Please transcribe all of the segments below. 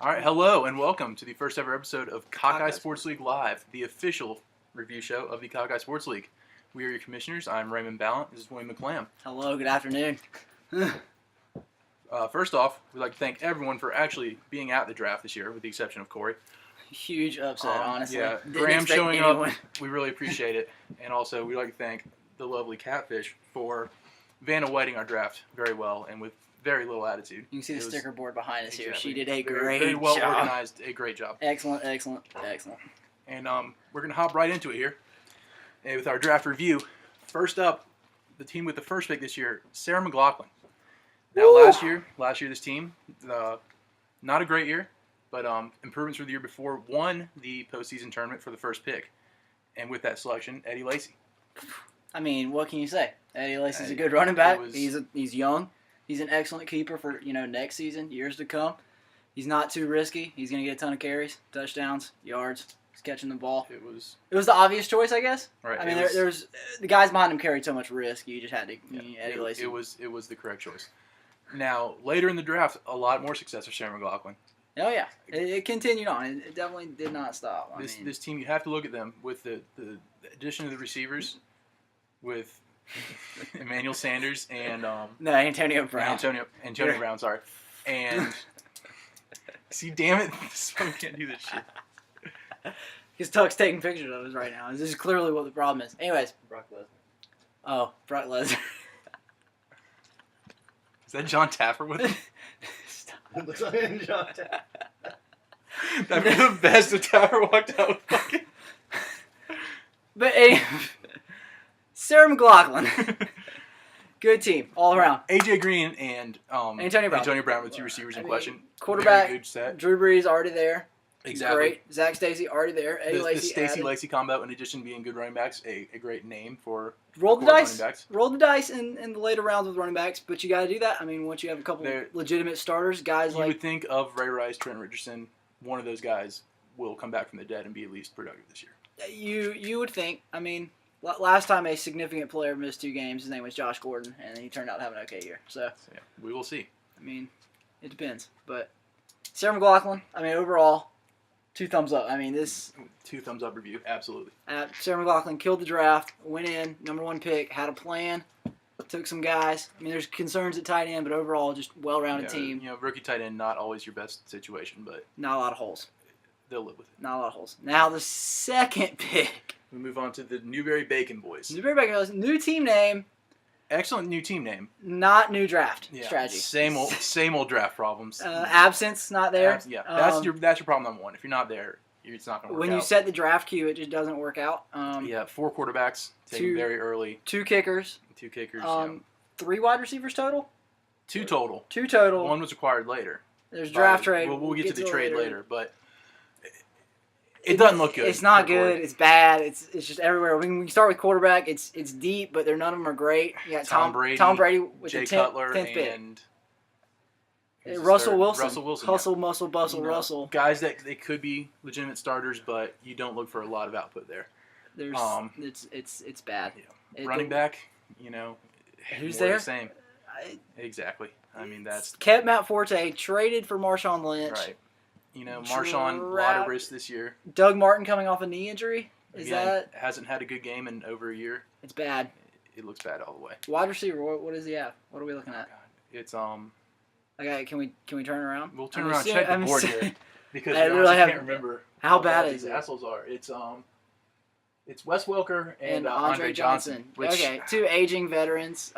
All right, hello and welcome to the first ever episode of CockEye CockEye Sports League Live, the official review show of the CockEye Sports League. We are your commissioners. I'm Raymond Ballant. This is William McClam. Hello, good afternoon. First off, we'd like to thank everyone for actually being at the draft this year, with the exception of Corey. Huge upset, honestly. Yeah, Didn't Graham expect showing anyone. up, we really appreciate it. And also, we'd like to thank the lovely Catfish for Vanna Whiting our draft very well and with very little attitude. You can see the sticker board behind us here. She did a very, great very well job. organized, a great job. Excellent. And we're going to hop right into it here with our draft review. First up, the team with the first pick this year, Sarah McLaughlin. Now, Woo! last year this team, not a great year, but improvements from the year before, won the postseason tournament for the first pick. And with that selection, Eddie Lacy. I mean, what can you say? Eddie Lacy's a good running back. Was, he's young. He's an excellent keeper for next season, years to come. He's not too risky. He's going to get a ton of carries, touchdowns, yards. He's catching the ball. It was the obvious choice, I guess. Right. I mean, there's the guys behind him carried so much risk. You just had to Eddie Lacy. It was the correct choice. Now, later in the draft, a lot more success for Sarah McLaughlin. Oh, yeah. It continued on. It definitely did not stop. This team, you have to look at them with the addition of the receivers, with Emmanuel Sanders and no, Antonio Brown. Antonio Brown, sorry. And see, damn it, this one can't do this shit. Because Tuck's taking pictures of us right now. This is clearly what the problem is. Anyways. Brock Lesnar. Oh, Brock Lesnar. Is that John Taffer with him? It looks like John. That'd be the best if Taffer walked out with fucking... But anyway, Sarah McLaughlin. Good team, all around. AJ Green and Antonio Brown with two receivers in question. Quarterback, very good set. Drew Brees already there. Exactly. Great. Zach Stacy already there. Eddie The Lacy Stacy Lacy combo, in addition to being good running backs, a great name for roll the running dice. backs. Roll the dice in the later rounds with running backs, but you got to do that. I mean, once you have a couple legitimate starters, guys you would think of Ray Rice, Trent Richardson, one of those guys will come back from the dead and be at least productive this year. You would think. I mean, last time a significant player missed 2 games, his name was Josh Gordon, and he turned out to have an okay year. So yeah, we will see. I mean, it depends. But Sarah McLaughlin, I mean, overall, 2 thumbs up. I mean, this 2 thumbs up review, absolutely. Sarah McLaughlin killed the draft, went in, number 1 pick, had a plan, took some guys. I mean, there's concerns at tight end, but overall, just well-rounded team. Rookie tight end, not always your best situation, but not a lot of holes. They'll live with it. Not a lot of holes. Now the second pick. We move on to the Newberry Bacon Boys. Newberry Bacon Boys, new team name. Excellent new team name. Not new draft strategy. Same old draft problems. Absence, not there. That's your problem number 1. If you're not there, it's not going to work out. When you set the draft queue, it just doesn't work out. 4 quarterbacks taken very early. 2 kickers. 2 kickers. 3 wide receivers total. 2 total. 2 total. 1 was acquired later. There's draft trade. We'll get to the trade later, but it doesn't look good. It's not good. It's bad. It's just everywhere. When we start with quarterback, it's deep, but none of them are great. You got Tom Brady with Jay the 10th Cutler, pick. And Russell Wilson. Hustle, muscle, bustle, Russell. Guys that they could be legitimate starters, but you don't look for a lot of output there. There's it's bad. Yeah. Running back, who's more there? The same. Exactly. I mean, that's kept Matt Forte, traded for Marshawn Lynch. Right. Marshawn, a lot of risk this year. Doug Martin coming off a knee injury. Hasn't had a good game in over a year. It's bad. It looks bad all the way. Wide receiver, what does he have? What are we looking at? God. It's Okay, can we turn around? We'll turn around and check the board here because I really can't remember how bad these assholes are. It's Wes Welker and Andre Johnson. Okay, 2 aging veterans.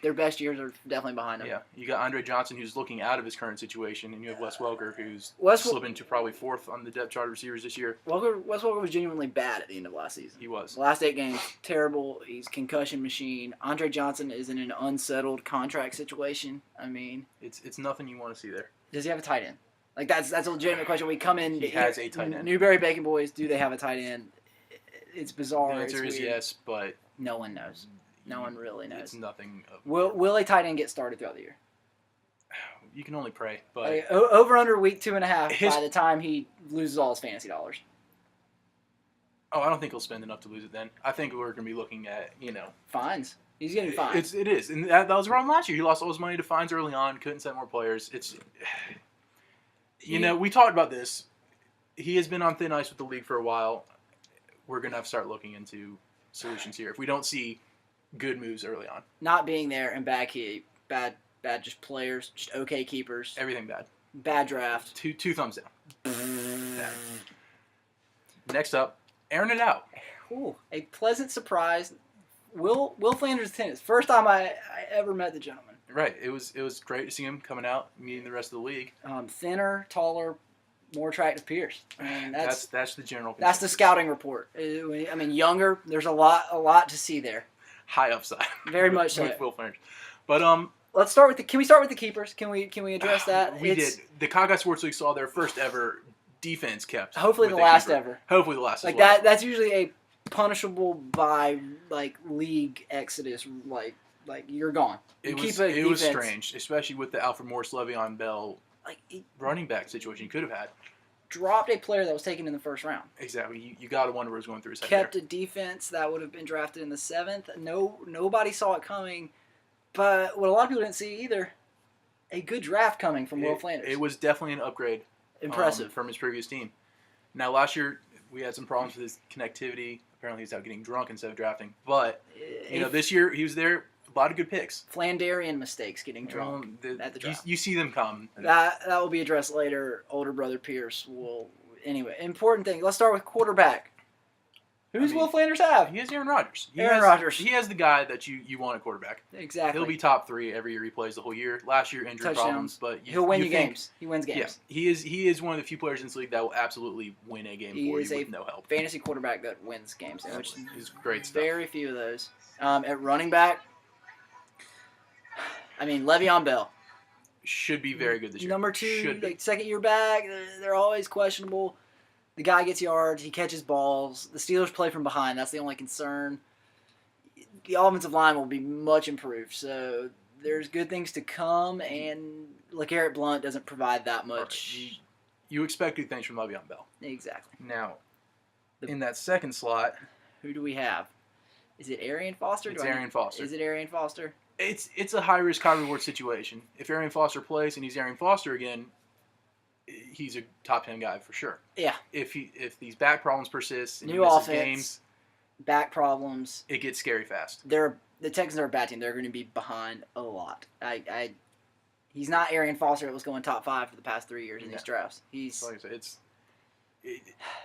Their best years are definitely behind them. Yeah, you got Andre Johnson, who's looking out of his current situation, and you have Wes Welker, who's slipping to probably 4th on the depth chart of receivers this year. Wes Welker was genuinely bad at the end of last season. He was. The last 8 games, terrible. He's concussion machine. Andre Johnson is in an unsettled contract situation. I mean, it's nothing you want to see there. Does he have a tight end? Like that's a legitimate question. We come in. He has a tight end. Newberry Bacon Boys, do they have a tight end? It's bizarre. The answer is yes, but no one knows. No one really knows. It's nothing. Will a tight end get started throughout the year? You can only pray. But over under week 2.5 by the time he loses all his fantasy dollars. Oh, I don't think he'll spend enough to lose it then. I think we're going to be looking at, fines. He's getting fines. It is. And that was wrong last year. He lost all his money to fines early on, couldn't set more players. You know, we talked about this. He has been on thin ice with the league for a while. We're going to have to start looking into solutions here if we don't see good moves early on. Not being there and bad just players, just okay keepers, Everything bad. bad draft. Two thumbs down. Bad. Next up, airing it out. Ooh, a pleasant surprise. Will Flanders tennis. First time I ever met the gentleman. Right. It was great to see him coming out, meeting the rest of the league. Thinner, taller, more attractive peers. I mean, That's the general. That's the scouting report. I mean, younger. There's a lot to see there. High upside. Very much so. With Will Flanders. But let's start with Can we start with the keepers? Can we address that? We did. The CockEye Sports League saw their first ever defense kept. Hopefully with the a last keeper. ever. Hopefully the last. Like as well. that's usually a punishable by like league exodus. Like you're gone. It was strange, especially with the Alfred Morris, Le'Veon Bell Like running back situation you could have had. dropped a player that was taken in the first round. Exactly. You got to wonder what was going through his head. Kept a defense that would have been drafted in the 7th. Nobody saw it coming. But what a lot of people didn't see either, a good draft coming from Will Flanders. It was definitely an upgrade. Impressive. From his previous team. Now, last year, we had some problems with his connectivity. Apparently, he's out getting drunk instead of drafting. But, this year, he was there. A lot of good picks. Flanderian mistakes getting drunk at the draft. You see them come. That will be addressed later. Older brother Pierce will... Anyway, important thing. Let's start with quarterback. Who's Will Flanders have? He has Aaron Rodgers. Aaron Rodgers. He has the guy that you want at quarterback. Exactly. He'll be top 3 every year he plays the whole year. Last year, injury problems, but he'll win you games. He wins games. Yeah, he is one of the few players in this league that will absolutely win a game for you with no help. Fantasy quarterback that wins games, which is great stuff. Very few of those. At running back, I mean, Le'Veon Bell. Should be very good this year. Number 2, like second year back, they're always questionable. The guy gets yards. He catches balls. The Steelers play from behind. That's the only concern. The offensive line will be much improved. So there's good things to come, and LeGarrette Blount doesn't provide that much. Right. You expect good things from Le'Veon Bell. Exactly. Now, in that second slot, who do we have? Is it Arian Foster? It's Arian Foster. Is it Arian Foster? It's a high risk, high reward situation. If Arian Foster plays and he's Arian Foster again, he's a top 10 guy for sure. Yeah. If these back problems persist and new he misses offense, games, back problems, it gets scary fast. The Texans are a bad team. They're going to be behind a lot. He's not Arian Foster that was going top 5 for the past 3 years in these drafts. He's like I said,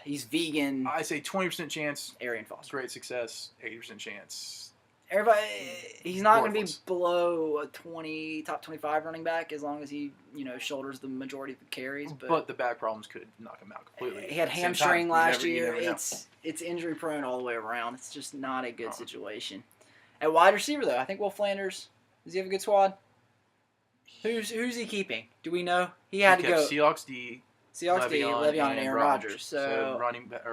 he's vegan. I say 20% chance. Arian Foster. Great success. 80% chance. Everybody, he's not going to be below a top 25 running back as long as he, shoulders the majority of the carries. But the back problems could knock him out completely. He had hamstring last year. It's injury prone all the way around. It's just not a good situation. At wide receiver though, I think Will Flanders. Does he have a good squad? Who's he keeping? Do we know? He had to go. Seahawks D, Le'Veon, and Aaron Rodgers. So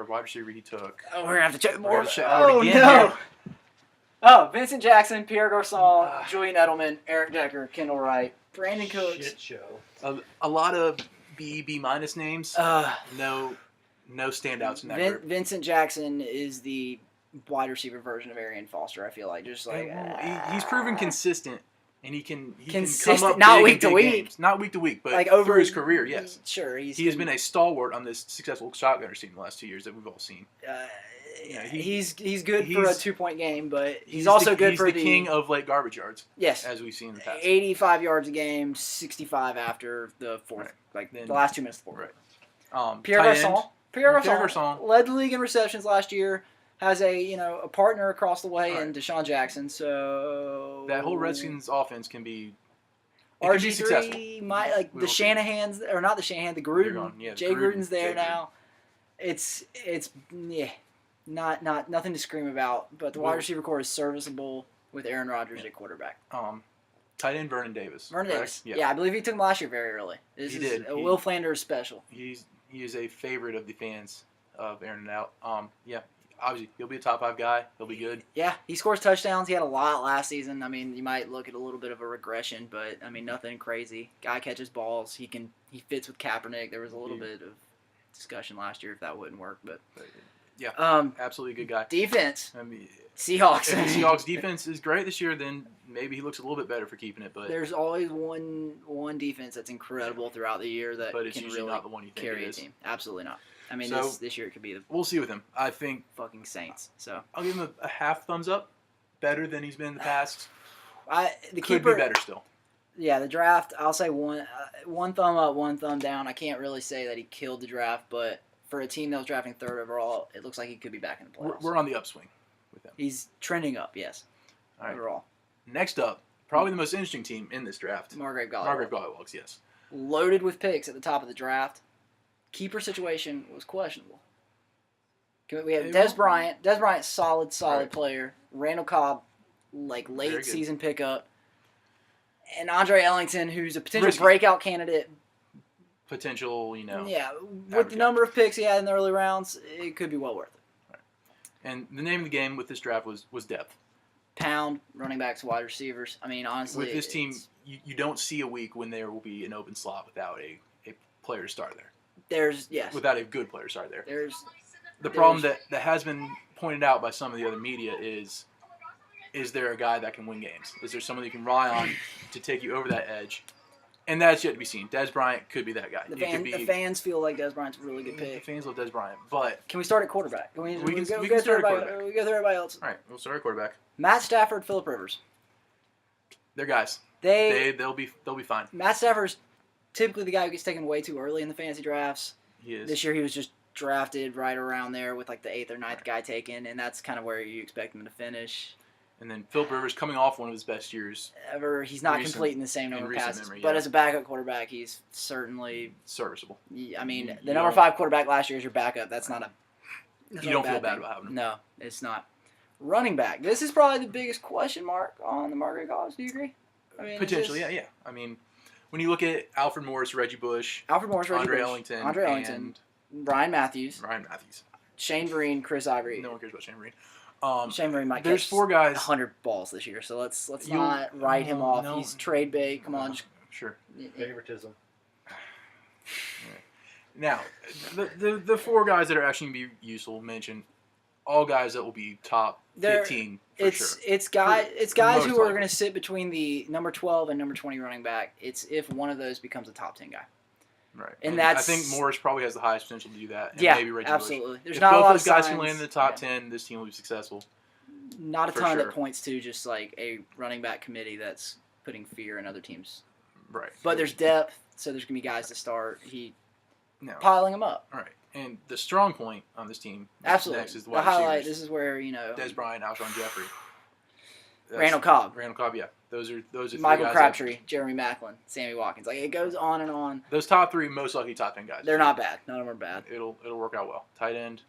wide receiver he took. Oh, we're gonna have to check more. Oh no. Oh, Vincent Jackson, Pierre Garcon, Julian Edelman, Eric Decker, Kendall Wright, Brandon Cooks. Shit show. A lot of B minus names. No standouts in that group. Vincent Jackson is the wide receiver version of Arian Foster. I feel like he's proven consistent, and he can consistent, come up not big week to week, games. Not week to week, but like over his career. Yes, sure. He has been a stalwart on this successful shotgunner team the last 2 years that we've all seen. He's good for a 2-point game, but he's also good for the king of late garbage yards. Yes, as we've seen in the past. 85 yards a game, 65 after the fourth, the last 2 minutes of the fourth. Right. Pierre Garcon led the league in receptions last year. Has a partner across the way in Deshaun Jackson. So that whole Redskins offense can be. RG3 might the Shanahan's or not the Shanahan, the Gruden. Jay Gruden's there now. It's not nothing to scream about, but the wide receiver core is serviceable with Aaron Rodgers at quarterback. Tight end Vernon Davis. Yeah, I believe he took him last year very early. He did. Will Flanders special. He is a favorite of the fans of Aaron and out. Obviously he'll be a top 5 guy. He'll be good. Yeah, he scores touchdowns. He had a lot last season. I mean, you might look at a little bit of a regression, but I mean nothing crazy. Guy catches balls. He fits with Kaepernick. There was a little bit of discussion last year if that wouldn't work, but Yeah. Absolutely good guy. Defense. I mean, Seahawks. if the Seahawks defense is great this year, then maybe he looks a little bit better for keeping it. But There's always one defense that's incredible throughout the year that it's can usually really not the one you think carry it a is. team. Absolutely not. I mean, So- this year it could be the We'll see with him. I think fucking Saints. So I'll give him a half thumbs up. Better than he's been in the past. the Could keeper. be better still. Yeah, the draft. I'll say one thumb up, one thumb down. I can't really say that he killed the draft, but for a team that was drafting third overall, it looks like he could be back in the playoffs. We're on the upswing with him. He's trending up. Yes. All right. Overall, Next up, probably the most interesting team in this draft. Margrave Gollywog. Margrave Gollywogs, yes. Loaded with picks at the top of the draft. Keeper situation was questionable. We have Des Bryant. Des Bryant, solid Right. player. Randall Cobb, like Very late good. season pickup. And Andre Ellington, who's a potential Risky. breakout candidate. Potential, Yeah, with average the number of picks he had in the early rounds, it could be well worth it. And the name of the game with this draft was depth. Pound, running backs, wide receivers. I mean, honestly. With this team, it's- you don't see a week when there will be an open slot without a player to start there. yes. Without a good player to start there. There's The problem that has been pointed out by some of the other media is there a guy that can win games? Is there someone you can rely on to take you over that edge? And that's yet to be seen. Des Bryant could be that guy. the fans feel like Des Bryant's a really good The pick. fans love Des Bryant, but Can we start at quarterback? Can we We can go start through at everybody, quarterback. we go through everybody else. all right, we'll start at quarterback. Matt Stafford, Phillip Rivers. They're guys. They'll They'll be fine. Matt Stafford's typically the guy who gets taken way too early in the fantasy drafts. He is. This year he was just drafted right around there with like the 8th or 9th guy taken, and that's kind of where you expect him to finish. And then Philip Rivers coming off one of his best years, He's not Recent- completing the same number of recent passes, memory, but yeah. as a backup quarterback, he's certainly. serviceable. I mean, You the number don't- 5 quarterback last year is your backup. That's not a. that's You not a don't feel bad thing. about having him. No, it's not. Running back. This is probably the biggest question mark on the Margaret Gobbs. Do you agree? I mean, Potentially, it's yeah. I mean, when you look at Alfred Morris, Reggie Bush, Alfred Morris, Reggie Andre Bush, Ellington, Andre Ellington, and Ryan Matthews, Ryan Matthews. Shane Vereen, Chris Ivory. No one cares about Shane Reed. Shane Vereen might There's catch 4 guys. 100 balls this year, so let's You'll- not write him off. no. He's trade bait. Come on, just Sure. Favoritism. Now, the 4 guys that are actually going to be useful, mention all guys that will be top They're- 15 for it's sure. it's guys most who are likely. going to sit between the number 12 and number 20 running back. It's if one of those becomes a top 10 guy. Right. and I that's- think Morris probably has the highest potential to do that. And Yeah, maybe Reggie absolutely. Bush. There's If not a both lot those of guys signs. can land in the top Yeah. 10, this team will be successful. Not a for ton sure. that points to just like a running back committee that's putting fear in other teams. Right. But there's depth, so there's gonna be guys to start. No. Piling them up. All right. And the strong point on this team Absolutely. next is the The wide highlight. receivers. This is where Des Bryant, Alshon Jeffrey. That's- Randall Cobb, Randall Cobb, yeah. Those are 3 Michael guys Crabtree, Jeremy Maclin, Sammy Watkins. Like it goes on and on. those top 3 most likely top 10 guys. They're not bad. None of them are bad. It'll work out well. Tight end,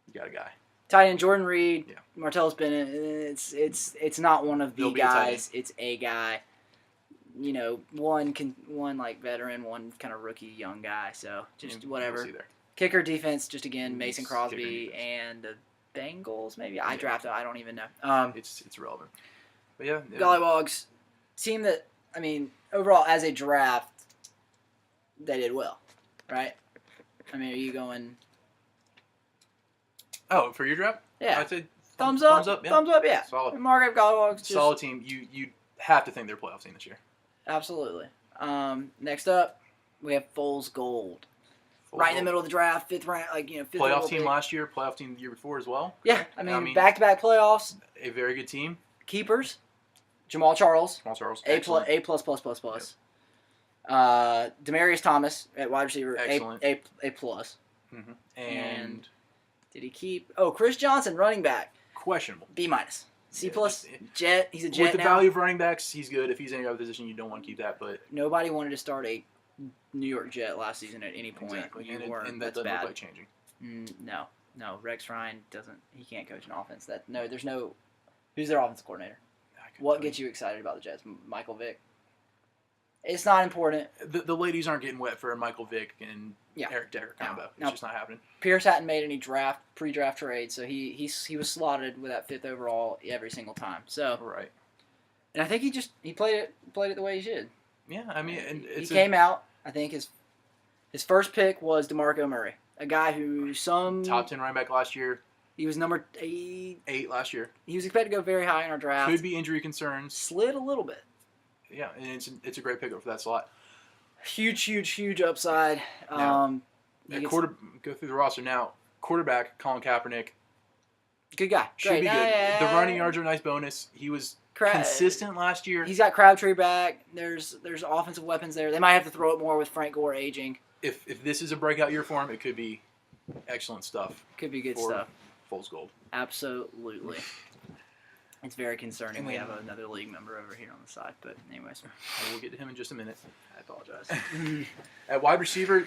you got a guy. Tight end Jordan Reed, Yeah. Martellus Bennett. It's not one of the They'll be a tight guys. It's a guy. You know, one like veteran, one kind of rookie young guy. So just And whatever. we'll see there. Kicker defense, just again Mason Kicker Crosby defense. and the Bengals. Maybe I Yeah. drafted. I don't even know. It's relevant. But yeah, Gollywogs team that I mean overall as a draft, they did well, right? I mean, are you going? Oh, for your draft? Yeah. I'd say Thumbs up. Thumbs up, yeah. Thumbs up. Yeah. Solid. Margaret Gollywogs. Just, Solid team. You have to think they're a playoff team this year. Absolutely. Next up, we have Foles Gold. Right in the middle of the draft, 5th round, fifth Playoff overall team pick. last year, playoff team the year before as well. Yeah, I I mean, mean- back-to-back playoffs. A very good team. Keepers, Jamal Charles, Small Charles. A++. Excellent. Demarius Thomas at wide receiver, Excellent. A plus. Mhm. And And did he keep? Oh, Chris Johnson, running back, questionable. B minus, C plus. Yeah, Jet, he's a Jet With the now. value of running backs, he's good. If he's in any other position, you don't want to keep that. But Nobody wanted to start a New York Jet last season at any point. exactly, You and, weren't. and that That's doesn't bad. look like changing. No. Rex Ryan doesn't. He can't coach an offense. There's no. Who's their offensive coordinator? I couldn't What tell gets you excited about the Jets? Michael Vick. It's not important. The ladies aren't getting wet for Michael Vick and Yeah. Eric Decker combo. No. It's No. just not happening. Pierce hadn't made any pre-draft trade, so he was slotted with that 5th overall every single time. So, Right. and I think he played it the way he should. Yeah, I mean, and He it's came out. I think his first pick was DeMarco Murray. a guy who Top 10 running back last year. he was number 8. 8 last year. He was expected to go very high in our draft. Could be injury concerns. Slid a little bit. Yeah, and it's a great pickup for that slot. Huge upside. Now, he gets- go through the roster now. Quarterback Colin Kaepernick good guy. should Great. be good. Yeah. The running yards are a nice bonus. He was consistent last year. He's got Crabtree back. There's offensive weapons there. They might have to throw it more with Frank Gore aging. If this is a breakout year for him, it could be excellent stuff. Could be good for stuff. Fool's Gold. Absolutely. It's very concerning. And We then- have another league member over here on the side, but anyways. We'll get to him in just a minute. I apologize. At wide receiver,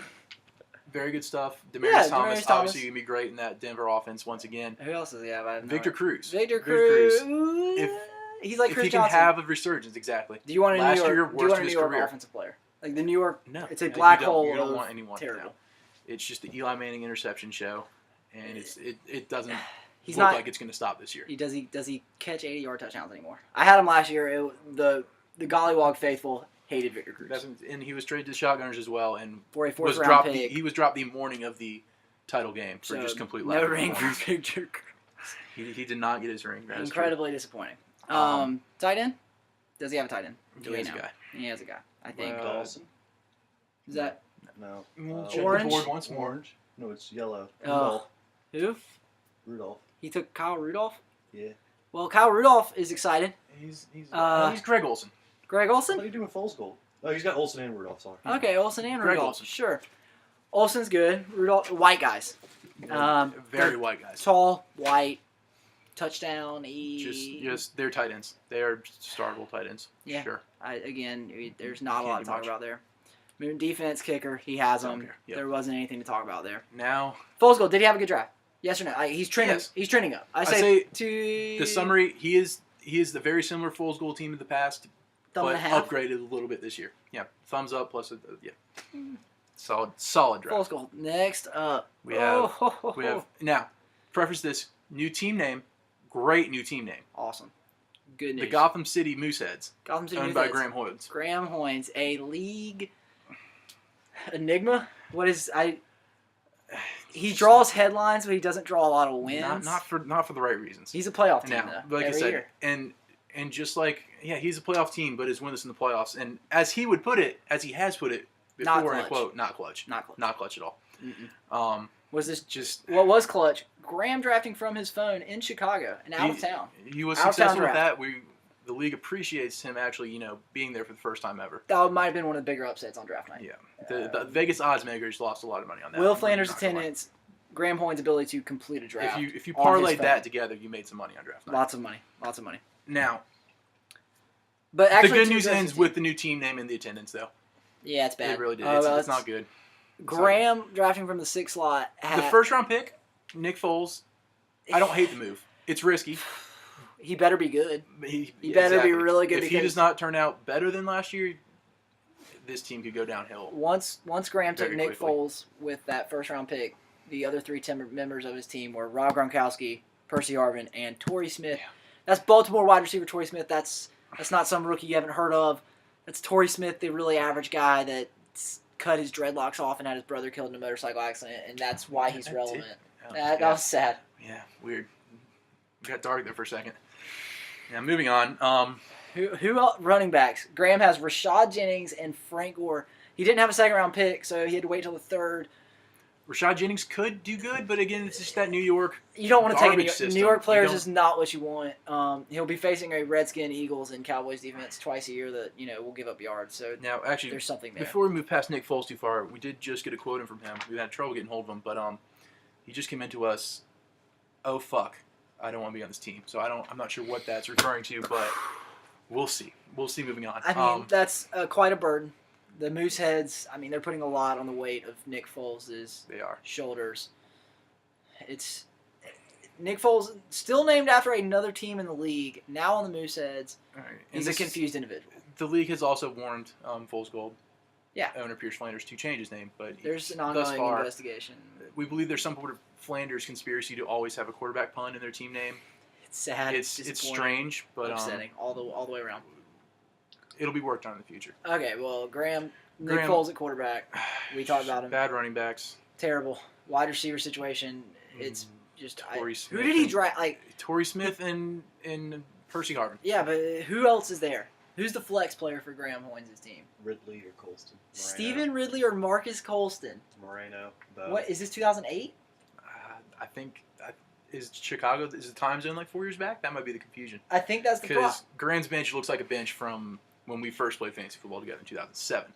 very good stuff. Demaryius Yeah, Thomas, Demaryius Thomas. obviously going to be great in that Denver offense once again. Who else does he have? I have no Victor idea. Cruz. Victor Cruz. Cruz. If- He's like if Chris he can Johnson. have a resurgence, exactly. Do you want a Last New York? year, do you worst want of a his New York career. offensive player? Like the New York. No, It's a you black don't- hole. You don't of want anyone. terrible. No. It's just the Eli Manning interception show, and it doesn't He's look not. like it's going to stop this year. Does he catch 80-yard touchdowns anymore? I had him last year. The Gollywog faithful hated Victor Cruz And he was traded to Shotgunners as well, and for a was fourth round dropped. pick. He was dropped the morning of the title game for So, just complete no lack of ring for performance. Victor Cruz. He did not get his ring. That is true. Incredibly disappointing. Tight end? Does he have a tight end? Do He we has a know? guy. He has a guy. I think. Dawson? Is that No. We'll Uh, check Orange? the board once more. Orange? No, it's yellow. Oh. who? Rudolph. He took Kyle Rudolph? Yeah. Well, Kyle Rudolph is excited. He's Greg Olson. Greg What Olson? are you doing Foles Gold? Oh, he's got Olsen and Rudolph, sorry. Okay, Olson and Greg Rudolph. Olson. Sure. Olson's good. Rudolph, white guys. Very they're white guys. Tall, white, touchdown. Just they're tight ends. They are startable tight ends. Yeah. Sure. There's not a Can't lot do to talk much. about there. I mean, defense, kicker, he has Don't them. care. Yep. There wasn't anything to talk about there. Now Foles Gold, did he have a good draft? Yes or no? He's trending. Yes. He's trending up. I say say to the summary, he is the very similar Fool's Gold team of the past, thumb but and a half. upgraded a little bit this year. Yeah, thumbs up plus yeah, solid draft. Foles Gold. Next up, We have Oh, we have now. Preface this new team name, great new team name. awesome. Good news. The Gotham City Mooseheads, Gotham City owned by Mooseheads. Graham Hoynes. Graham Hoynes, a league enigma. What is I? He draws headlines, but he doesn't draw a lot of wins. Not for the right reasons. He's a playoff team Now, though. like I every said, year. and just like he's a playoff team, but is winless in the playoffs. And as he would put it, as he has put it Not before in a clutch. quote, not clutch, Not clutch. not clutch at all. Mm-mm. Was this Just what was clutch? Graham drafting from his phone in Chicago and out of town. He was Out of town successful with draft. that. The league appreciates him actually, being there for the first time ever. That might have been one of the bigger upsets on draft night. Yeah, the Vegas odds makers lost a lot of money on that. Will I'm Flanders' not gonna lie. attendance, Graham Hoynes' ability to complete a draft. If you on his parlayed phone. that together, you made some money on draft night. Lots of money. Now, But actually, the good two news versus ends two. with the new team name and the attendance, though. Yeah, it's bad. It really did. Oh, well, It's not good. Graham drafting from the 6th slot. The first round pick, Nick Foles. I don't hate the move. It's risky. He better be good. But He better be really good If he because- does not turn out better than last year, this team could go downhill. Once Graham took Very Nick quickly. Foles with that first round pick, the other 3 members of his team were Rob Gronkowski, Percy Harvin, and Torrey Smith. Yeah. That's Baltimore wide receiver Torrey Smith. That's not some rookie you haven't heard of. That's Torrey Smith, the really average guy that cut his dreadlocks off and had his brother killed in a motorcycle accident, and that's why he's That relevant. did- That yeah. was sad. Yeah, weird. Got dark there for a second. Yeah, moving on. Who else? Running backs. Graham has Rashad Jennings and Frank Gore. He didn't have a second round pick, so he had to wait till the 3rd. Rashad Jennings could do good, but again, it's just that New York. You don't want to take Garbage New system. York You players don't- is not what you want. He'll be facing a Redskin, Eagles, and Cowboys defense twice a year that will give up yards. So Now, actually, there's something there. before we move past Nick Foles too far, we did just get a quote in from him. We had trouble getting hold of him, but he just came into us. Oh fuck, I don't want to be on this team. So I'm not sure what that's referring to, but we'll see. We'll see. Moving on. I mean, that's quite a burden. The Mooseheads, they're putting a lot on the weight of Nick Foles' they are. shoulders. It's Nick Foles, still named after another team in the league, now on the Mooseheads. All right. And He's a this is- confused individual. The league has also warned Foles Gold, Yeah. owner Pierce Flanders, to change his name, but There's an thus ongoing far, investigation. we believe there's some sort of Flanders conspiracy to always have a quarterback pun in their team name. It's sad. It's disappointing, strange, but upsetting all the way around. it'll be worked on in the future. Okay, well, Nick Graham- Foles at quarterback. We talked about him. Bad running backs. Terrible. Wide receiver situation, it's just Torrey who Smith did he and- draft? Like, Torrey Smith and Percy Harvin. yeah, but who else is there? Who's the flex player for Graham Hoynes' team? Ridley or Colston. Stephen Ridley or Marcus Colston? Moreno. Both. What is this? 2008? I think is Chicago is the time zone like 4 years back? That might be the confusion. I think that's the problem. Because Graham's bench looks like a bench from when we first played fantasy football together in 2007.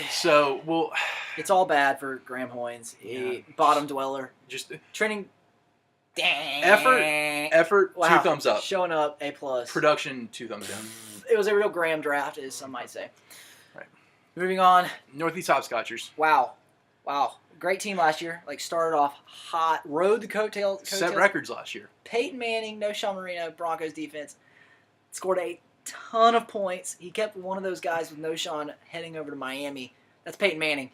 So, well, It's all bad for Graham Hoynes, a bottom dweller. just Training. effort, Wow. 2 thumbs up. Showing up, A+. Production, 2 thumbs down. It was a real Graham draft, as some might say. Right. Moving on. Northeast Hopscotchers. Wow. Great team last year. Like, started off hot. Rode the coattails. Set records last year. Peyton Manning, no Sean Marino, Broncos defense. Scored a ton of points. He kept one of those guys with no Sean heading over to Miami. That's Peyton Manning.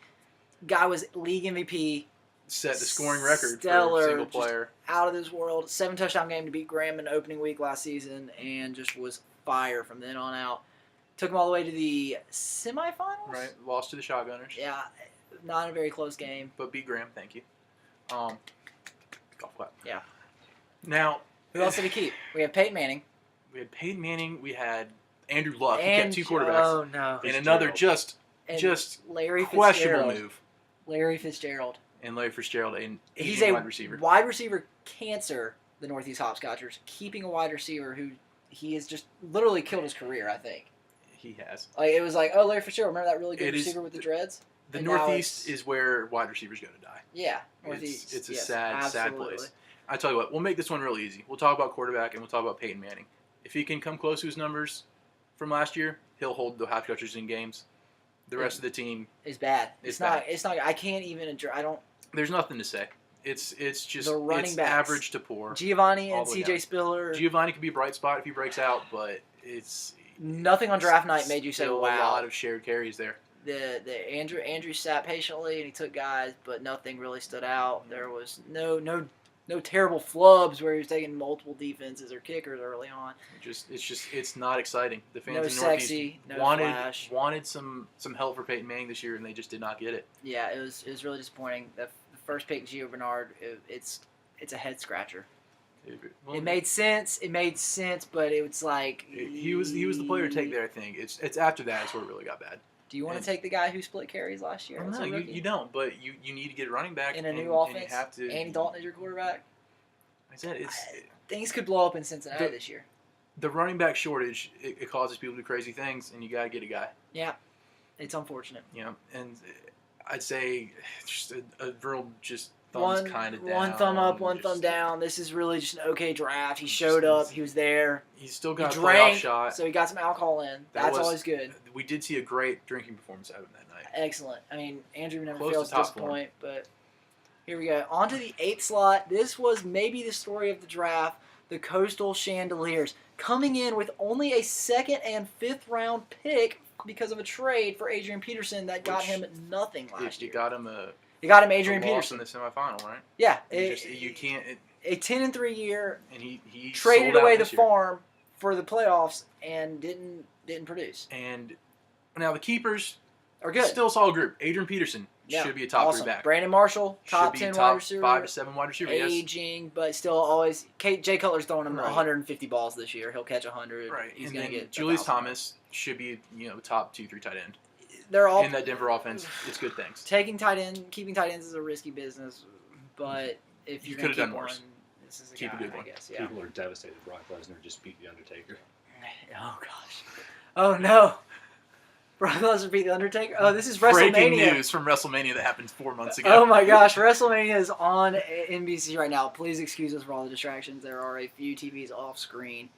Guy was league MVP. Set the scoring record Stellar, for a single just player. Out of this world. 7-touchdown game to beat Graham in the opening week last season, and just was fire from then on out. Took him all the way to the semifinals. Right. Lost to the Shotgunners. Yeah, not a very close game. But beat Graham, thank you. Golf clap. Yeah. Now, Who else did we keep? We have Peyton Manning. we had Peyton Manning. We had Andrew Luck. He And kept 2 quarterbacks. Oh no. And another just Larry questionable Fitzgerald. move. Larry Fitzgerald. And Larry Fitzgerald, an He's Asian a wide receiver. wide receiver cancer, the Northeast Hopscotchers. Keeping a wide receiver who he has just literally killed his career, I think. He has. Like, it was like, oh, Larry Fitzgerald, remember that really good It is- receiver with the dreads? The And now Northeast it's- is where wide receivers go to die. Yeah, Northeast. It's a yes, sad absolutely. place. I tell you what, we'll make this one real easy. We'll talk about quarterback and we'll talk about Peyton Manning. If he can come close to his numbers from last year, he'll hold the Hopscotchers in games. The rest of the team, It's bad. It's It's not. bad. It's not. I can't even address. I don't. there's nothing to say. It's just The running it's backs. average to poor. Giovanni All and the way C.J. down. Spiller. Giovanni could be a bright spot if he breaks out, but it's Nothing on draft night made you say, still "Wow." a lot of shared carries there. The Andrew sat patiently and he took guys, but nothing really stood out. There was no terrible flubs where he was taking multiple defenses or kickers early on. It's not exciting. The fans No in the Northeast sexy, no wanted flash. some help for Peyton Manning this year, and they just did not get it. Yeah, it was really disappointing. The first pick, Gio Bernard, it's a head scratcher. Well, It made sense. But it was like he was the player to take there. I think it's after that it's where it really got bad. Do you want And- to take the guy who split carries last year? Well, as no, a you, rookie? you don't. But you need to get a running back In a and, new and offense. you have to. Andy Dalton is your quarterback. I said it's Things could blow up in Cincinnati The- this year. the running back shortage. It causes people to do crazy things, and you got to get a guy. Yeah, it's unfortunate. You know, and I'd say just a real just thumbs kind of down. One thumb up, one just- thumb down. This is really just an okay draft. He showed up. He was there. He's still He got a playoff drank, shot. so he got some alcohol in. That That's was- always good. We did see a great drinking performance out of him that night. Excellent. I mean, Andrew never Close fails to to top disappoint, but here we go. On to the 8th slot. This was maybe the story of the draft. The Coastal Chandeliers coming in with only a 2nd and 5th round pick because of a trade for Adrian Peterson that got Which him nothing last You year. got him a It got him Adrian loss Peterson. in the semifinal, right? Yeah, You can't. a 10-3 year. And he Traded sold out away the this year. farm for the playoffs and didn't produce. And now the keepers Are good. still a solid group. Adrian Peterson Yeah, should be a top awesome. 3 back. Brandon Marshall, top should be 10 top wide receiver. 5 to 7 wide receiver. Yes. Aging, but still always. Jay Cutler's throwing him Right. 150 balls this year. He'll catch 100. Right. He's and going to then get Julius 1,000. Thomas should be top 2-3 tight end. They're all In that Denver offense, it's good things. keeping tight ends is a risky business, but if You you're going could've to done keep one, worse. this is a Keep a guy, good one. I guess. Yeah. People are devastated. Brock Lesnar just beat The Undertaker. Oh gosh. Oh no. Brock Lesnar beat the Undertaker. Oh, this is Breaking WrestleMania. news from WrestleMania that happened 4 months ago. Oh my gosh, WrestleMania is on NBC right now. Please excuse us for all the distractions. There are a few TVs off screen.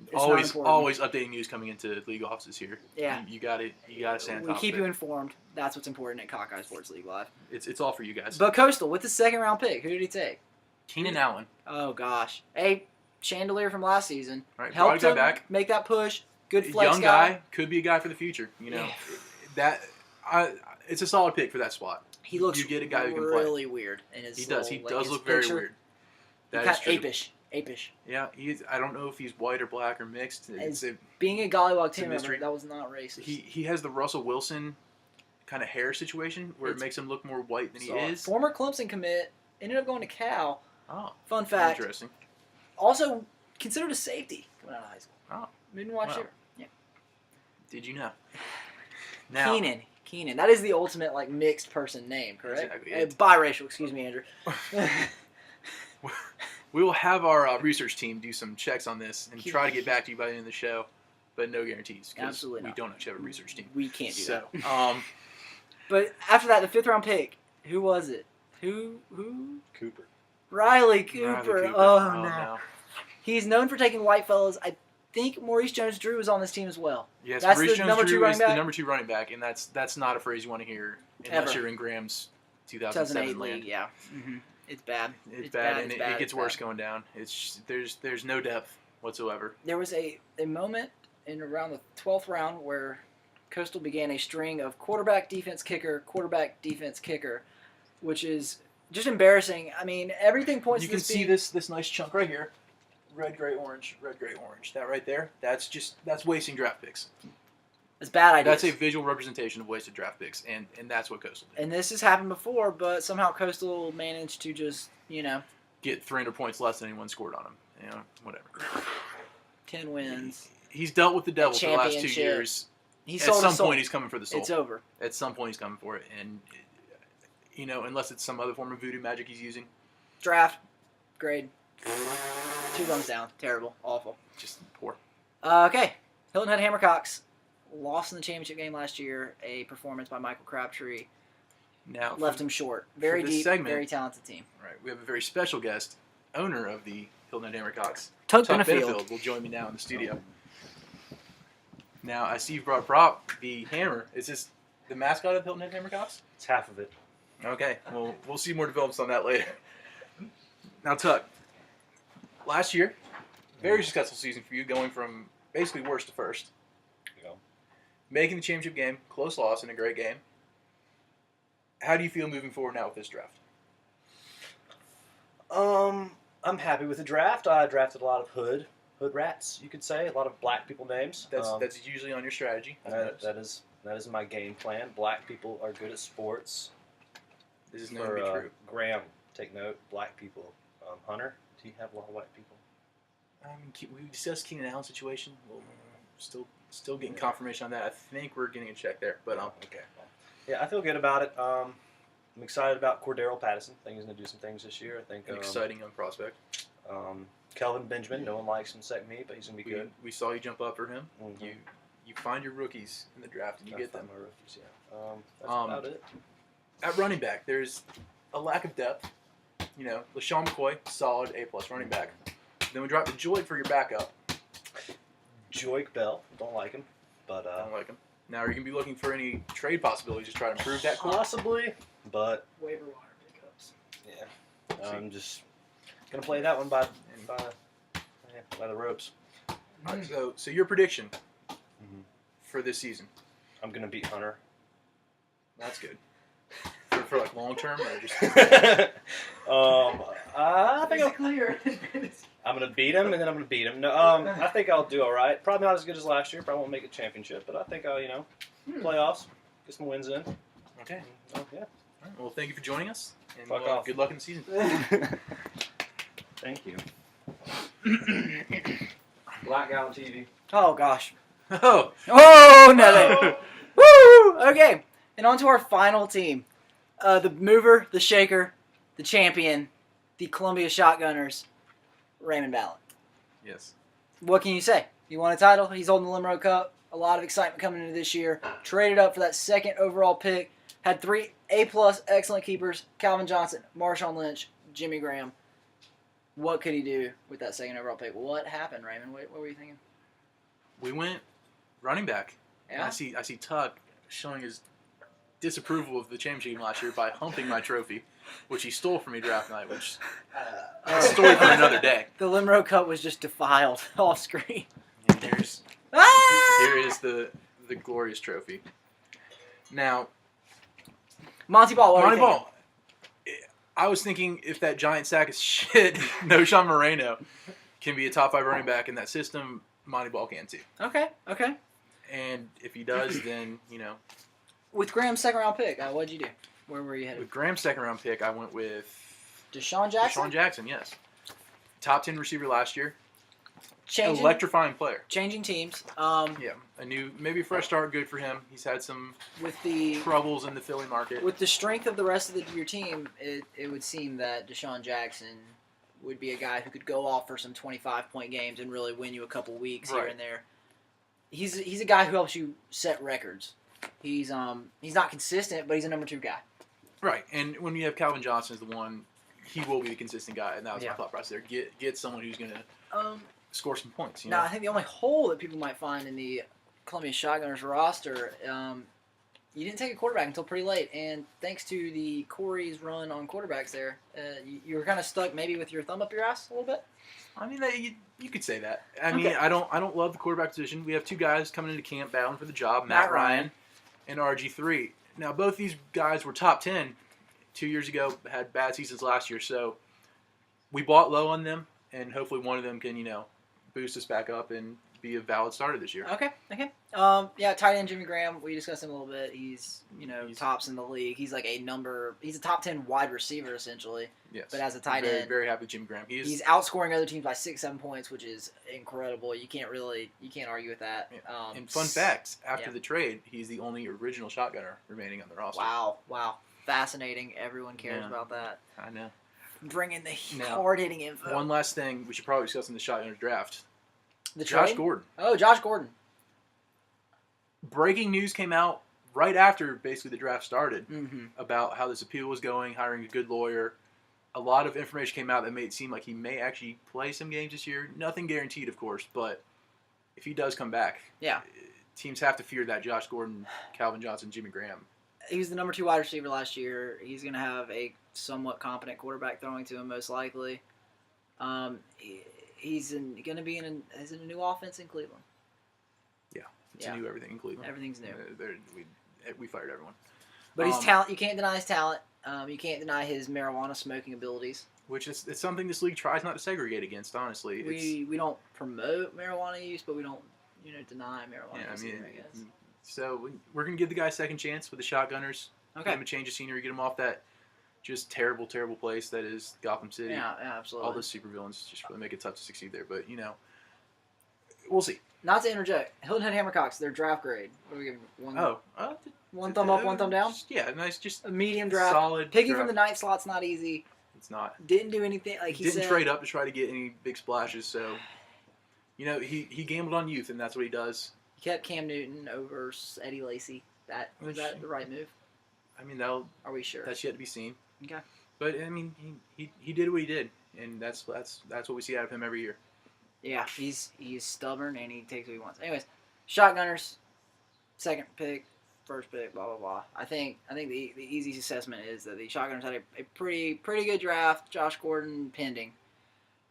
It's not important. Always updating news coming into league offices here. Yeah. You got to stay on We top keep of you it. informed. That's what's important at Cockeye Sports League Live. It's all for you guys. But Coastal, with the 2nd round pick, who did he take? Keenan Allen. Oh gosh, a Chandelier from last season. Right, Helped brought a him guy back. make that push. Good flex Young guy could be a guy for the future. You know, it's a solid pick for that spot. He looks You get a guy who can play. really weird in his He does. He little, does his look very picture. weird. He's That is kind true. of apish. Yeah, I don't know if he's white or black or mixed. Being a Gollywog It's a team member, mystery. that was not racist. He has the Russell Wilson kind of hair situation where it It's makes him look more white than he So, is. former Clemson commit Ended up going to Cal. Oh, Fun fact. interesting. Also considered a safety coming out of high school. Oh, Didn't watch wow. it. Yeah. Did you know? Now, Keenan. That is the ultimate like mixed person name, correct? Exactly. Biracial. Excuse me, Andrew. we will have our research team do some checks on this and try to get back to you by the end of the show, but no guarantees. Absolutely we not. don't actually have a research team. We can't do that. So, But after that, the 5th round pick. Who was it? Who? Cooper. Riley Cooper. Riley Cooper. Oh no. He's known for taking white fellas. I think Maurice Jones-Drew was on this team as well. Yes, That's Maurice the number 2 Jones-Drew running is back? the number 2 running back, and that's not a phrase you want to hear unless Ever. you're in Graham's 2007 2008 land. league, yeah. Mm-hmm. It's bad. It's bad, and it's it bad, gets it's worse bad. going down. It's there's no depth whatsoever. There was a moment in around the 12th round where Coastal began a string of quarterback, defense, kicker, which is just embarrassing. I mean, everything points You to can this see being- this nice chunk right here. Red, gray, orange. That right there, that's wasting draft picks. It's bad ideas. That's a visual representation of wasted draft picks, and that's what Coastal did. And this has happened before, but somehow Coastal managed to just, Get 300 points less than anyone scored on him. Whatever. 10 wins. He's dealt with the devil for the last 2 Championship. years. He At sold some his soul. point, he's coming for the soul. It's over. At some point, he's coming for it, and unless it's some other form of voodoo magic he's using, Draft. Grade. 2 thumbs down. Terrible. Awful. just poor. Okay. Hilton Head Hammercocks lost in the championship game last year. A performance by Michael Crabtree Now, left him short. Very this deep, segment- very talented team. right, we have a very special guest, owner of the Hilton Head Hammercocks. Tuck Tuck Benefield. Benefield will join me now in the studio. Now, I see you brought prop, the hammer. Is this the mascot of the Hilton Head Hammercocks? It's half of it. Okay, well, we'll see more developments on that later. Now, Tuck, last year, very successful season for you, going from basically worst to first. You know. Making the championship game, close loss in a great game. How do you feel moving forward now with this draft? I'm happy with the draft. I drafted a lot of hood rats, you could say, a lot of black people names. That's usually on your strategy. I've noticed. that is my game plan. Black people are good at sports. This is known to be true. Graham, take note. Black people. Hunter, do you have a lot of white people? We discussed Keenan Allen's situation. We'll still getting confirmation on that. I think we're getting a check there, but Okay. Yeah, I feel good about it. I'm excited about Cordero Patterson. I think he's going to do some things this year. I think an exciting young prospect. Kelvin Benjamin. No one likes him except me, but he's going to be good. We saw you jump up for him. Mhm. You find your rookies in the draft and you get them. My rookies, yeah. That's about it. At running back, there's a lack of depth. LaShawn McCoy, solid A+ running back. Then we drop the Joy for your backup. Joik Bell. Don't like him, but I don't like him. Now, are you going to be looking for any trade possibilities to try to improve that core? possibly. But Waiver wire pickups. yeah, I'm just gonna play that one by the ropes. All right, so your prediction Mhm. for this season? I'm gonna beat Hunter. That's good. For like long term or just I think clear. I'm gonna beat him, and then I'm gonna beat him. No, I think I'll do all right. Probably not as good as last year. Probably won't make a championship, but I think I'll, playoffs, get some wins in. okay. Yeah. All right, well, thank you for joining us, and Fuck off. good luck in the season. Thank you. Black guy on TV. Oh, gosh. Oh, Oh, no. Woo! Okay. And on to our final team. The mover, the shaker, the champion, the Columbia Shotgunners, Raymond Ballard. yes. What can you say? You won a title. He's holding the Limro Cup. A lot of excitement coming into this year. Traded up for that second overall pick. Had 3 A+ excellent keepers. Calvin Johnson, Marshawn Lynch, Jimmy Graham. What could he do with that second overall pick? What happened, Raymond? What were you thinking? We went running back. And Yeah. I see Tuck showing his disapproval of the championship game last year by humping my trophy, which he stole from me draft night, which is a story for another day. The Limro Cup was just defiled off screen. And here is the glorious trophy. Now, Monty Ball, what were you Monty thinking? Ball. I was thinking if that giant sack of shit, No Sean Moreno, can be a top 5 running back in that system, Monty Ball can too. Okay. And if he does, then, With Graham's second round pick, what'd you do? Where were you headed? with Graham's second round pick, I went with Deshaun Jackson? Deshaun Jackson, yes. Top 10 receiver last year. Changing, Electrifying player. changing teams. Yeah, maybe a fresh start, good for him. He's had some With the troubles in the Philly market. with the strength of the rest of your team, it would seem that Deshaun Jackson would be a guy who could go off for some 25-point games and really win you a couple weeks here Right. and there. He's a guy who helps you set records. He's not consistent, but he's a number 2 guy. Right, and when you have Calvin Johnson as the one, he will be the consistent guy, and that was my thought process there. Get someone who's going to score some points. You know? Now, I think the only hole that people might find in the Columbia Shotgunners roster, you didn't take a quarterback until pretty late, and thanks to the Corey's run on quarterbacks there, you were kind of stuck maybe with your thumb up your ass a little bit. I mean, you could say that. I mean, I don't love the quarterback position. We have 2 guys coming into camp battling for the job, Matt Ryan and RG3. Now, both these guys were top 10 2 years ago, had bad seasons last year, so we bought low on them, and hopefully one of them can, boost us back up and be a valid starter this year. Okay. Tight end Jimmy Graham, we discussed him a little bit. He's tops in the league. He's like he's a top 10 wide receiver essentially. Yes. But as a tight very, end, very happy with Jimmy Graham. He's outscoring other teams by 6-7 points, which is incredible. You can't argue with that. Yeah. And fun fact, after the trade, he's the only original shotgunner remaining on the roster. Wow. Fascinating. Everyone cares about that. I know. Bringing the hard-hitting info. One last thing we should probably discuss in the shotgunner draft. The Josh trade? Gordon. Oh, Josh Gordon. Breaking news came out right after basically the draft started Mm-hmm. about how this appeal was going, hiring a good lawyer. A lot of information came out that made it seem like he may actually play some games this year. Nothing guaranteed, of course, but if he does come back, teams have to fear that Josh Gordon, Calvin Johnson, Jimmy Graham. He was the number 2 wide receiver last year. He's going to have a somewhat competent quarterback throwing to him, most likely. He's going to be in a new offense in Cleveland. Yeah, it's a new everything in Cleveland. Everything's new. We fired everyone. But he's talent. You can't deny his talent. You can't deny his marijuana smoking abilities. Which is it's something this league tries not to segregate against. Honestly, We don't promote marijuana use, but we don't deny marijuana use either, I guess. So we're gonna give the guy a second chance with the shotgunners. Okay. Give him a change of scenery, get him off that just terrible, terrible place that is Gotham City. Yeah, absolutely. All those supervillains just really make it tough to succeed there. But we'll see. Not to interject, Hilton Head Hammercocks, their draft grade. What do we give them? One thumb up, one thumb down? Yeah, nice, just a medium draft. Solid. Picking draft. from the ninth slot's not easy. It's not. Didn't do anything like he didn't said. trade up to try to get any big splashes. So, he gambled on youth, and that's what he does. He kept Cam Newton over Eddie Lacy. Was that the right move? I mean, are we sure? That's yet to be seen. Okay. But I mean, he did what he did, and that's what we see out of him every year. Yeah, he's stubborn and he takes what he wants. Anyways, shotgunners, second pick, first pick, blah blah blah. I think the easy assessment is that the shotgunners had a pretty good draft. Josh Gordon pending.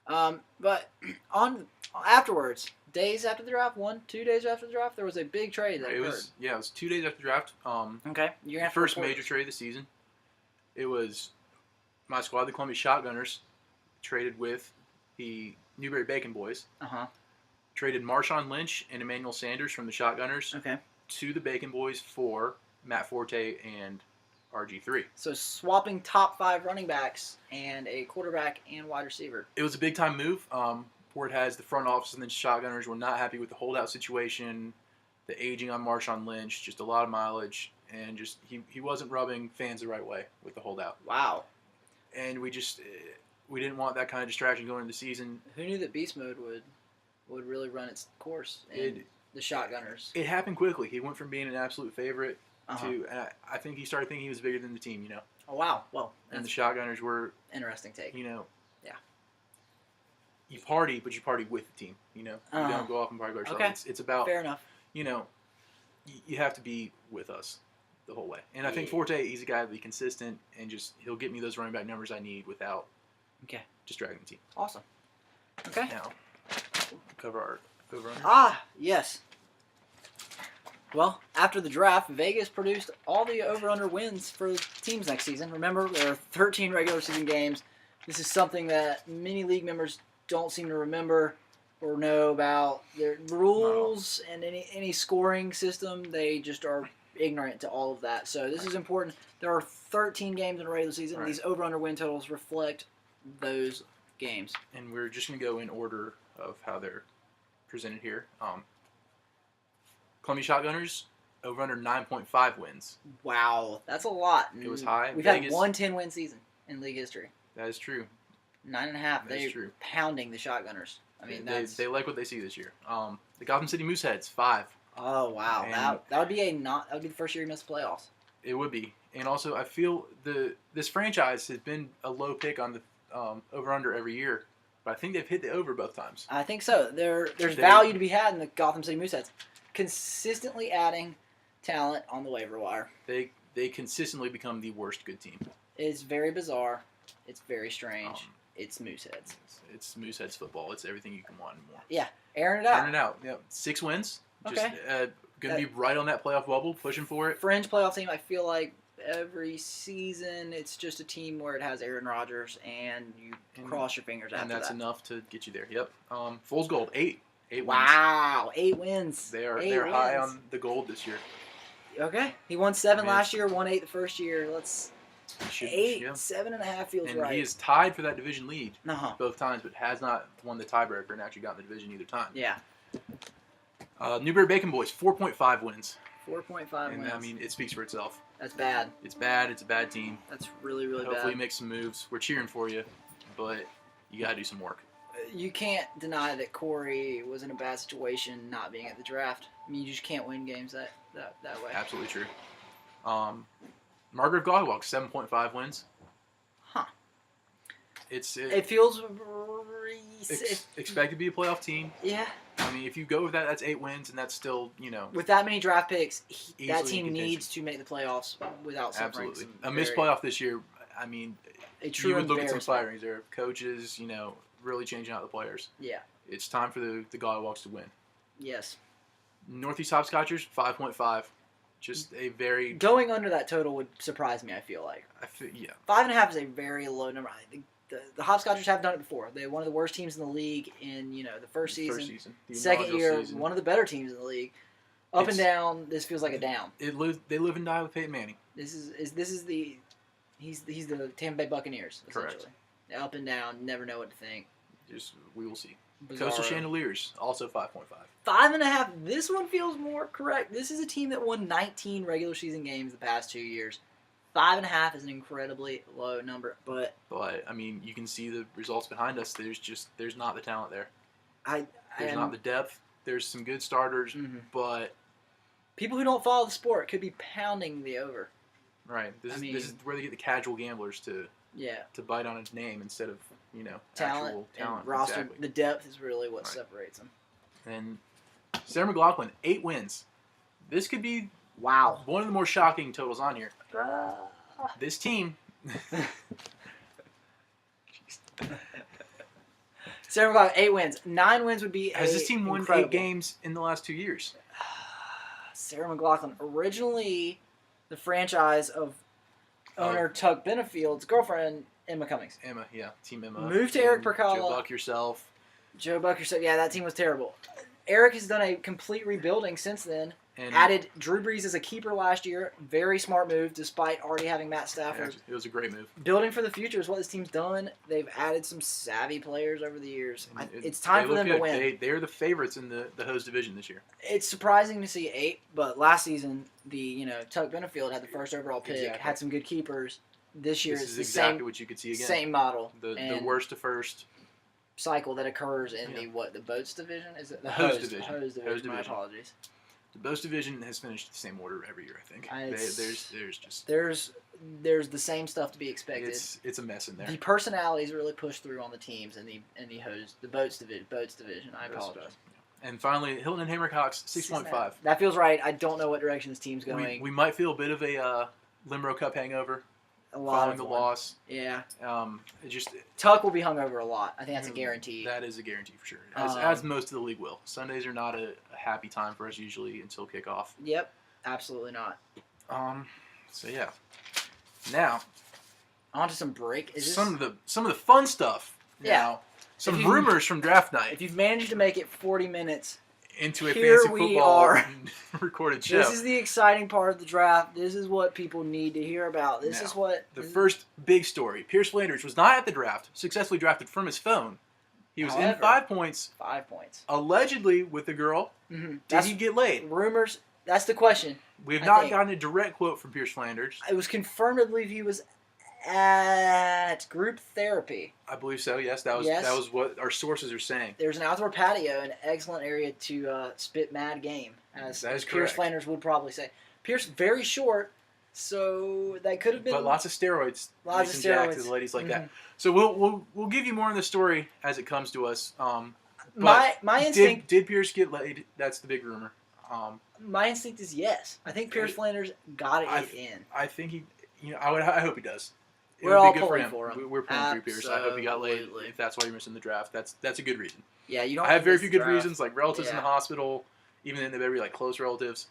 But afterwards, days after the draft, 1-2 days after the draft, there was a big trade that occurred. It was 2 days after the draft. Okay, you're gonna have first major trade of the season. It was my squad, the Columbia Shotgunners, traded with the Newberry Bacon Boys. Traded Marshawn Lynch and Emmanuel Sanders from the Shotgunners to the Bacon Boys for Matt Forte and RG3. So swapping top 5 running backs and a quarterback and wide receiver. It was a big time move. Where it has the front office and the Shotgunners were not happy with the holdout situation, the aging on Marshawn Lynch, just a lot of mileage, and just he wasn't rubbing fans the right way with the holdout. Wow. And we didn't want that kind of distraction going into the season. Who knew that beast mode would really run its course in the Shotgunners? It happened quickly. He went from being an absolute favorite to, I think he started thinking he was bigger than the team, Oh, wow. Well, and the Shotgunners were... Interesting take. Yeah. You party, but you party with the team, You don't go off and party by yourself. Okay. It's about... Fair enough. You have to be with us the whole way. And I think Forte, he's a guy that'll be consistent and he'll get me those running back numbers I need without just dragging the team. Awesome. Okay. Now, we'll cover our over-under. Yes. Well, after the draft, Vegas produced all the over-under wins for teams next season. Remember, there are 13 regular season games. This is something that many league members don't seem to remember or know about. Their rules and any scoring system, they just are ignorant to all of that. So this is important. There are 13 games in a regular season. Right. These over-under win totals reflect those games. And we're just going to go in order of how they're presented here. Columbia Shotgunners, over under 9.5 wins. Wow, that's a lot. It was high. We've Vegas, had one 10-win season in league history. That is true. 9.5. That is They're true. pounding the Shotgunners. I mean, they like what they see this year. The Gotham City Mooseheads, 5. Oh wow, And that would be the first year you missed the playoffs. It would be. And also, I feel this franchise has been a low pick on the over-under every year. But I think they've hit the over both times. I think so. There's value to be had in the Gotham City Mooseheads. Consistently adding talent on the waiver wire. They consistently become the worst good team. It's very bizarre. It's very strange. It's Mooseheads. It's Mooseheads football. It's everything you can want and more. Yeah, airing it out. Airing it out. Yeah, 6 wins. Just Okay. going to be right on that playoff bubble, pushing for it. Fringe playoff team. I feel like every season it's just a team where it has Aaron Rodgers and you cross your fingers after And that's that. enough to get you there. Yep. Fool's Gold, 8. 8 wins. Wow, 8 wins. They're high on the gold this year. Okay, he won 7 I mean, last year, won 8 the first year. Let's Should, 8, yeah. 7.5 feels And right. he is tied for that division lead Uh-huh. both times, but has not won the tiebreaker and actually gotten the division either time. Yeah, Newberry Bacon Boys, 4.5 wins. 4.5 And wins. I mean, it speaks for itself. That's bad. It's bad. It's a bad team. That's really, really Hopefully bad. make some moves. We're cheering for you, but you got to do some work. You can't deny that Corey was in a bad situation not being at the draft. I mean, you just can't win games that way. Absolutely true. Margaret Goggwalk, 7.5 wins. Huh. It feels expected to be a playoff team. yeah. I mean, if you go with that, that's 8 wins, and that's still, With that many draft picks, that Easily in team contention. needs to make the playoffs without suffering. absolutely. some A missed very- playoff this year, I mean, A true you would look at some embarrassment. firings there. Coaches, really changing out the players. Yeah. It's time for the Goggwalks to win. Yes. Northeast Hopscotchers, 5.5. Just a very, Going under that total would surprise me, I feel like. 5.5 is a very low number. I think the Hopscotchers have done it before. They're one of the worst teams in the league in the first season. The Second inaugural year, season. one of the better teams in the league. Up and It's- down, this feels like a down. They live and die with Peyton Manning. This is the he's the Tampa Bay Buccaneers essentially. Correct. Up and down, never know what to think. We will see. Bizarro. Coastal Chandeliers, also 5.5. 5.5. This one feels more correct. This is a team that won 19 regular season games the past 2 years. 5.5 is an incredibly low number, but But I mean, you can see the results behind us. There's not the talent there. I There's am- not the depth. There's some good starters, Mhm. but people who don't follow the sport could be pounding the over. right. This I is where they get the casual gamblers to Yeah, bite on its name instead of talent actual talent. and roster. Exactly. The depth is really what Right. separates them. And Sarah McLaughlin, 8 wins. This could be Wow. one of the more shocking totals on here. This team. Sarah McLaughlin, 8 wins. 9 wins would be Has this team won incredible. 8 games in the last 2 years? Sarah McLaughlin, originally the franchise of owner Tug Benefield's girlfriend, Emma Cummings. Emma, yeah. Team Emma. Moved to Eric And Percala. Joe Buck yourself. Joe Bucker said, yeah, that team was terrible. Eric has done a complete rebuilding since then. And Added Drew Brees as a keeper last year. Very smart move, despite already having Matt Stafford. it was a great move. Building for the future is what this team's done. They've added some savvy players over the years. And It's time they for them look to good. win. They're the favorites in the Hose division this year. It's surprising to see 8, but last season, Tuck Benefield had the first overall pick, Exactly. had some good keepers. This year, This it's is the exactly what you could see again. same model. The and worst to first. cycle that occurs in Yeah. the boats division? Is it the Hose hose division. Hose division. Hose My division. apologies. The Boast division has finished the same order every year, I think. There's just There's the same stuff to be expected. it's a mess in there. The personalities really push through on the teams and the boats division. I Boats apologize. division, yeah. And finally, Hilton and Hammercocks, 6.5. That feels right. I don't know what direction this team's going. We might feel a bit of a Limerick Cup hangover a lot following of the one. loss. Yeah, It just Tuck will be hung over a lot. I think that's a guarantee. That is a guarantee for sure. As Um, most of the league will. Sundays are not a happy time for us usually until kickoff. Yep, absolutely not. So yeah. Now On to some break. Is this, some of the fun stuff. Yeah. Now, some If you- rumors from draft night. if you've managed to make it 40 minutes into a Here fantasy we football are. recorded show. This is the exciting part of the draft. This is what people need to hear about. This Now, is what the first big story. Pierce Flanders was not at the draft, successfully drafted from his phone. He was in However, 5 points, 5 points. allegedly with a girl. Mm-hmm. Did he get laid? Rumors. That's the question. We have I not think. gotten a direct quote from Pierce Flanders. It was confirmed, I believe he was at group therapy. I believe so. Yes, that was Yes. that was what our sources are saying. There's an outdoor patio, an excellent area to spit mad game, as That is Pierce correct. Flanders would probably say. Pierce very short, so that could have been. But lots of steroids. Lots of Mason Jack to steroids. the ladies like Mhm. that. So we'll give you more on the story as it comes to us. My instinct. Did Pierce get laid? That's the big rumor. My instinct is yes. I think Pierce Flanders got it I- in. I think he. I hope he does. It We're would all be good pulling him. for him. We're pulling for Pierce. I hope he got laid. Absolutely. If that's why you're missing the draft, that's a good reason. Yeah, you don't. I have very miss few the good draft. reasons, like relatives in the Yeah. hospital, even then they better be like close relatives,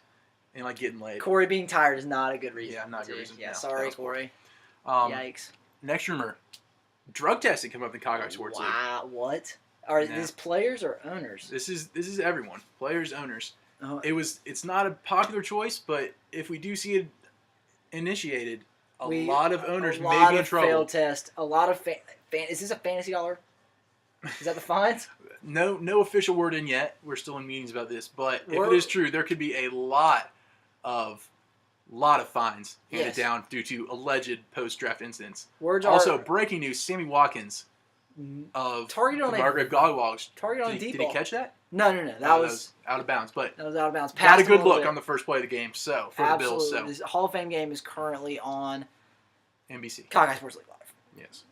and like getting laid. Corey being tired is not a good reason. Yeah, not a good dude. reason. Yeah, No, sorry, that was Corey. Um, Yikes. Next rumor, drug testing coming up in the CockEye Sports League. Wow, what? Are Yeah. these players or owners? This is everyone, players, owners. Oh, It's not a popular choice, but if we do see it initiated, a We- lot of owners a may lot be in of trouble. failed test. A lot of is this a fantasy dollar? Is that the fines? No official word in yet. We're still in meetings about this, but if We're- it is true, there could be a lot of fines handed Yes. down due to alleged post-draft incidents. Words Also, are breaking news: Sammy Watkins of targeted the on Margrave Gollywogs. targeted on Did deep he ball. catch that? No. Oh, That was out of bounds, but out of bounds. got Passed a him good little look bit. on the first play of the game. So for the Bills, Absolutely. so This Hall of Fame game is currently on NBC. CockEye Sports League Live. Yes,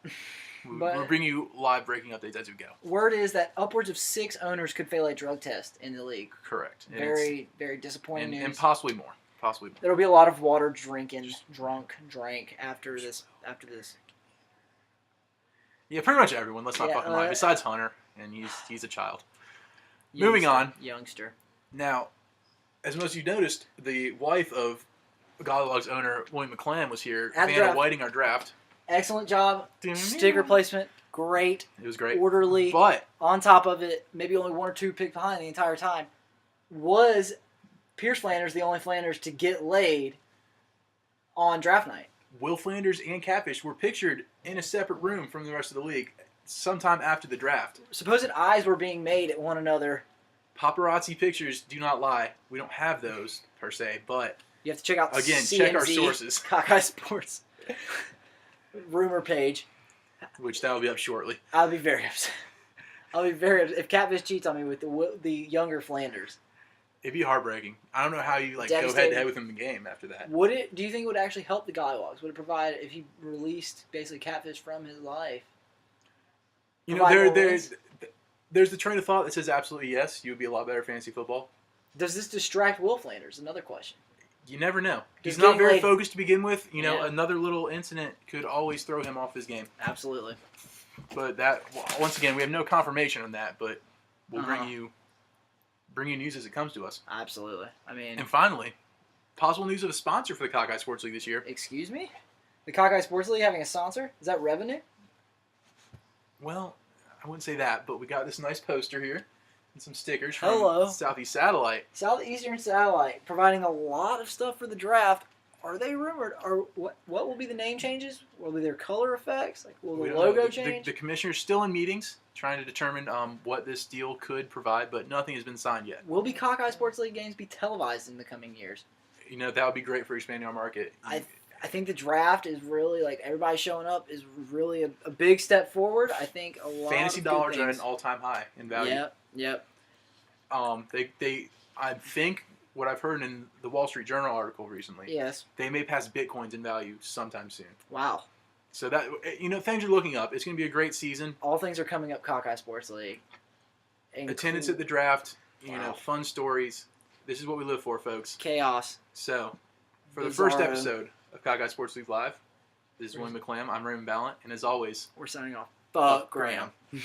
But- we'll bring you live breaking updates as we go. Word is that upwards of 6 owners could fail a drug test in the league. Correct. And Very, very disappointing and, news. and possibly more. Possibly more. There'll be a lot of water drinking, drank after this. Yeah, pretty much everyone. Let's not Yeah, fucking lie. Besides Hunter, and he's a child. Moving on. Youngster. Now, as most of you noticed, the wife of Gollywogs owner William McClam was here, At the Vanna draft. Whiting our draft. Excellent job. Sticker placement. Great. It was great. Orderly. But On top of it, maybe only 1 or 2 picked behind the entire time. Was Pierce Flanders the only Flanders to get laid on draft night? Will Flanders and Catfish were pictured in a separate room from the rest of the league sometime after the draft. Supposed eyes were being made at one another. Paparazzi pictures do not lie. We don't have those per se, but You have to check out again, CMZ, check our sources, Cockeye Sports rumor page. which that will be up shortly. I'll be very upset. I'll be very upset if Catfish cheats on me with the younger Flanders. It'd be heartbreaking. I don't know how you like go head Devastating. to head with him in the game after that. Would it? Do you think it would actually help the Gollywogs? Would it provide if he released basically Catfish from his life? You know, Provide more there's the train of thought that says absolutely yes, you would be a lot better at fantasy football. Does this distract Will Flanders? Another question. You never know. He's Just not getting very laid. focused to begin with. You know, Yeah. another little incident could always throw him off his game. Absolutely. But that, once again, we have no confirmation on that, but we'll Uh-huh. bring you news as it comes to us. Absolutely. I mean, And finally, possible news of a sponsor for the Cockeye Sports League this year. excuse me? The Cockeye Sports League having a sponsor? Is that revenue? Well, I wouldn't say that, but we got this nice poster here and some stickers Hello. from Southeast Satellite. Southeastern Satellite providing a lot of stuff for the draft. Are they rumored? Or what will be the name changes? Will be their color effects? Like will We the don't know. logo The change? The commissioner's still in meetings trying to determine what this deal could provide, but nothing has been signed yet. Will be Cockeye Sports League games be televised in the coming years? You know, that would be great for expanding our market. I think the draft is really like everybody showing up is really a big step forward. I think a lot Fantasy of good dollars are at things. an all-time high in value. Yep. I think what I've heard in the Wall Street Journal article recently, Yes. they may pass Bitcoins in value sometime soon. Wow. So that, you know, things are looking up. It's going to be a great season. All things are coming up Cockeye Sports League. Attendance at the draft, you know, Wow. fun stories. This is what we live for, folks. Chaos. So, for the first Bizarro. episode of Cockeye Sports League Live, this is William McClam. I'm Raymond Ballant, and as always, We're signing off. Fuck Graham. Graham.